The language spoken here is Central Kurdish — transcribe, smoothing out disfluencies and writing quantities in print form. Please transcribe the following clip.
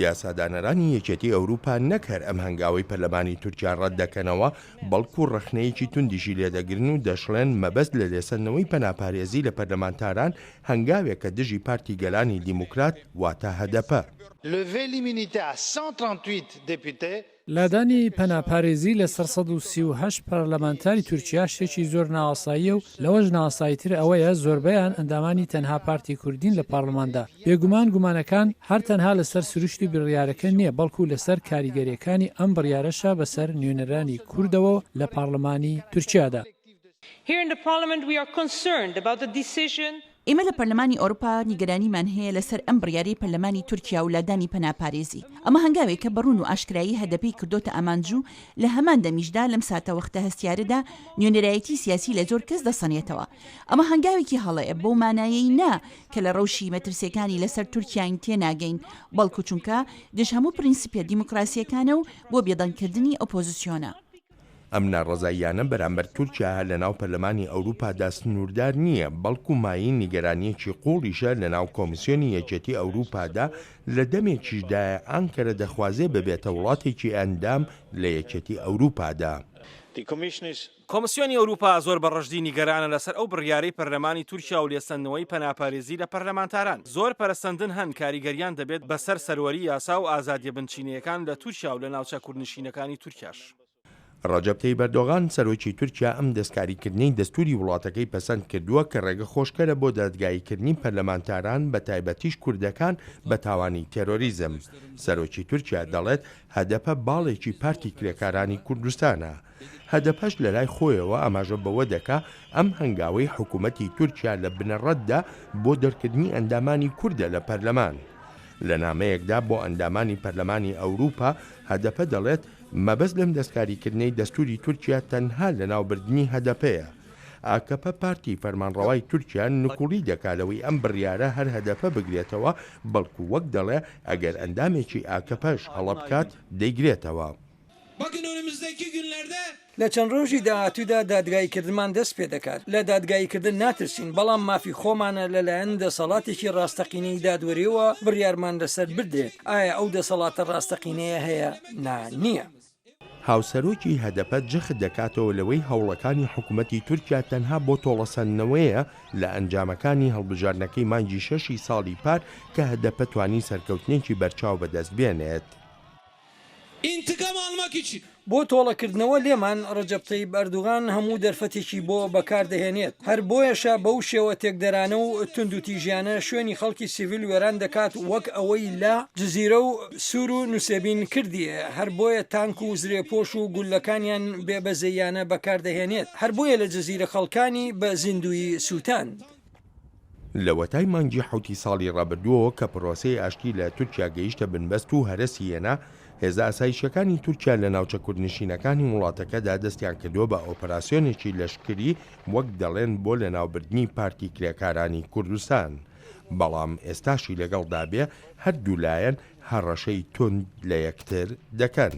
یاسادانەرانی یەکێتی ئەوروپا نەک هەر ئەم هەنگاوەی پەرلەمانی تورکیا ڕەت دەکەنەوە بەڵکو ڕەخنەیەکی توندیشی لێدەگرن و دەشڵێن مەبەست لە لێسەندنەوەی پەناپارێزی لە پەرلەمانتاران هەنگاوێک کە دژی پارتی گەلانی دیموکرات واتە هەدەپە. لادانی پەناپارێزی لە 138 پەرلەمانتاری تورکیا شتێکی زۆر ناوەساییە و لەوەش ناوەساییتر ئەوەیە زۆربەیان ئەندامانی تەنها پارتی کوردین لە پارلەماندا. بێگومان گومانەکان هەر تەنها لەسەر سروشتی بڕیارەکە نییە بەڵکو لەسەر کاریگەریەکانی ئەم بڕیارەشە بەسەر نوێنەرانی کوردەوە لە پارلەمانی تورکیادا. ئێمە لە پەرلەمانی ئەوروپا نیگەرانیمان هەیە لەسەر ئەم بڕیارەی پەرلەمانی تورکیا و لادانی پەناپارێزی. ئەمە هەنگاوێک کە بەڕوون و ئاشکرایی هەدەپی کردوتە ئامانجوو لە هەمان دەمیشدا لەم ساتە وەختە هەستیارەدا نوێنەرایەتی سیاسی لە زۆر کەس دەسەنێتەوە. ئەمە هەنگاوێکی هەڵەیە بۆ مانایەی نا کە لە ڕەوشی مەترسیەکانی لەسەر تورکیاین تێناگەین بەڵکو چونکە دژ هەموو پرینسیپە دیموکراسیەکانە و بۆ بێدەنگکردنی ئۆپۆزیسیۆنە. ئەم ناڕەزاییانە بەرامبەر تورکیا لە ناو پەرلەمانی ئەوروپادا سنووردار نییە بەڵکو مای نیگەرانیەکی قوڵیشە لە ناو کۆمیسیۆنی یەکێتی ئەوروپادا لە دەمێکیشدایە ئەنکەرە دەخوازێ ببێتە وڵاتێکی ئەندام لە یەکێتی ئەوروپادا. کۆمیسیۆنی ئەوروپا زۆر بەڕەشدی نیگەرانە لەسەر ئەو بڕیارەی پەرلەمانی تورکیا و لێسەندنەوەی پەناپارێزی لە پەرلەمانتاران. زۆر پەرەسەندن هەن کاریگەریان دەبێت بەسەر سەروەری یاسا و ئازادیە بنچینەکان لە تورکیا و لە ناوچە کوردنشینەکانی تورکیاش. ڕەجەب تەیب ئەردۆغان سەرۆکی تورکیا ئەم دەستکاریکردنی دەستوری وڵاتەکەی پەسەند کردووە کە ڕێگە خۆشکەرە بۆ دادگاییکردنی پەرلەمانتاران بە تایبەتیش کوردەکان بە تاوانی تێرۆریزم. سەرۆکی تورکیا دەڵێت هەدەپە باڵێکی پارتی کرێکارانی کوردستانە. هەدەپەش لە لای خۆیەوە ئاماژە بەوە دەکا ئەم هەنگاوەی حکوومەتی تورکیا لە بنەڕەتدا بۆ دەرکردنی ئەندامانی کوردە لە پەرلەمان. لە نامەیەکدا بۆ ئەندامانی پەرلەمانی ئەوروپا هەدەپە دەڵێت مەبەست لەم دەستکاریکردنەی دەستوری تورکیا تەنها لە ناوبردننی هەدەپەیە. ئاکەپە پارتی فەرمانڕەوای تورکیا نکوڵی دەکالەوەی ئەم بڕیارە هەر هەدەپە بگرێتەوە بەڵکو وەک دەڵێ ئەگەر ئەندامێکی ئاکەپەش هەڵە بکات دەیگرێتەوە. لە چەند ڕۆژی داهاتوودا دادگاییکردمان دەست پێ دەکات. لە دادگاییکردن ناترسین بەڵام مافی خۆمانە لەلایەن دەسەڵاتێکی ڕاستەقینەی دادوەریەوە بڕیارمان لەسەر بدرێت. ئایا ئەو دەسەڵاتە ڕاستەقینەیە هەیە؟ نییە. هاوسەرۆکی هەدەپە جەخت دەکاتەوە لەوەی هەوڵەکانی حکوومەتی تورکیا تەنها بۆ تۆڵەسەندنەوەیە لە ئەنجامەکانی هەڵبژاردنەکەی مانگی 6 ساڵی پار کە هەدەپە توانی سەرکەوتنێکی بەرچاو بەدەست بێنێت. بۆ تۆڵەکردنەوە لێمان ڕەجەب تەیب ئەردوغان هەموو دەرفەتێکی بۆ بەکاردەهێنێت. هەر بۆیەشە بەو شێوە تێکدەرانە و تند و تیژیانە شوێنی خەڵکی سیڤیل وێران دەکات وەک ئەوەی لە جزیرە و سوور و نووسێبین کردیە. هەر بۆیە تانک و زرێپۆش و گولەکانیان بێبەزەیانە بەکاردەهێنێت. هەر بۆیە لە جزیرە خەڵکانی بە زیندوی سووتان. لە وەتای مانگی 7 ساڵی ڕابردووەوە کە پرۆسەی ئاشتی لە تورکیا گەیشتە بنبەست و هەرەسیەنە هێزە ئاسایشەکانی تورکیا لە ناوچە کوردنشینەکانی وڵاتەکەدا دەستیان کردووە بە ئۆپەراسیۆنێکی لەشکری وەک دەڵێن بۆ لە ناوبردنی پارتی کرێکارانی کوردستان. بەڵام ئێستاشی لەگەڵدا بێ هەردوو لایەن هەڕەشەی تند لە یەکتر دەکەن.